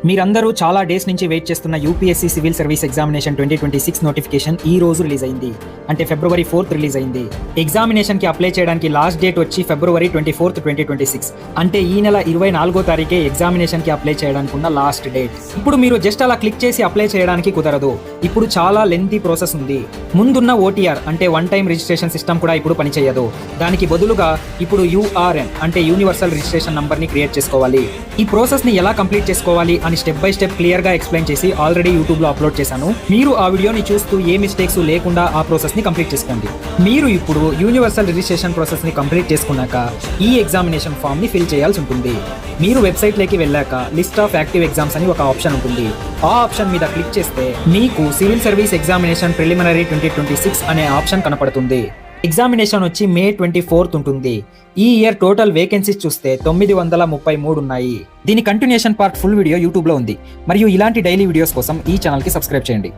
మీరందరూ చాలా డేస్ నుంచి వెయిట్ చేస్తున్న UPSC civil service examination 2026 notification ఈ రోజు రిలీజ్ అయింది. అంటే ఫిబ్రవరి 4th రిలీజ్ అయింది. ఎగ్జామినేషన్ కి అప్లై చేయడానికి లాస్ట్ డేట్ వచ్చి ఫిబ్రవరి 24th 2026. అంటే ఈ నెల 24వ తారీఖే ఎగ్జామినేషన్ కి అప్లై చేయడానికి ఉన్న లాస్ట్ డేట్. ఇప్పుడు మీరు జస్ట్ అలా క్లిక్ చేసి అప్లై చేయడానికి కుదరదు. ఇప్పుడు చాలా లెంతీ ప్రాసెస్ ఉంది. ముందున్న ఓటీఆర్ అంటే వన్ టైం రిజిస్ట్రేషన్ సిస్టమ్ కూడా ఇప్పుడు పనిచేయదు. దానికి బదులుగా ఇప్పుడు యూఆర్ఎన్ అంటే యూనివర్సల్ రిజిస్ట్రేషన్ నంబర్ ని క్రియేట్ చేసుకోవాలి. ఈ ప్రాసెస్ ని ఎలా కంప్లీట్ చేసుకోవాలి అని స్టెప్ బై స్టెప్ క్లియర్ గా ఎక్స్ప్లెయిన్ చేసి ఆల్రెడీ యూట్యూబ్ లో అప్లోడ్ చేశాను. మీరు ఆ వీడియోని చూస్తూ ఏ మిస్టేక్స్ లేకుండా ఆ ప్రాసెస్ ని కంప్లీట్ చేసుకోండి. మీరు ఇప్పుడు యూనివర్సల్ రిజిస్ట్రేషన్ ప్రాసెస్ ని కంప్లీట్ చేసుకున్నాక ఈ ఎగ్జామినేషన్ ఫామ్ ని ఫిల్ చేయాల్సి ఉంటుంది. మీరు వెబ్సైట్ లోకి వెళ్ళాక లిస్ట్ ఆఫ్ యాక్టివ్ ఎగ్జామ్స్ అని ఒక ఆప్షన్ ఉంటుంది. ఆ ఆప్షన్ మీద క్లిక్ చేస్తే మీకు సివిల్ సర్వీస్ ఎగ్జామినేషన్ ప్రిలిమినరీ 2026 అనే ఆప్షన్ కనపడుతుంది. ఎగ్జామినేషన్ వచ్చి మే 24th ఉంటుంది. ఈ ఇయర్ టోటల్ వేకెన్సీస్ చూస్తే 933 ఉన్నాయి. దీని continuation part full video YouTube లో ఉంది. మరియు ఇలాంటి డైలీ వీడియోస్ కోసం ఈ ఛానల్ కి సబ్స్క్రైబ్ చేయండి.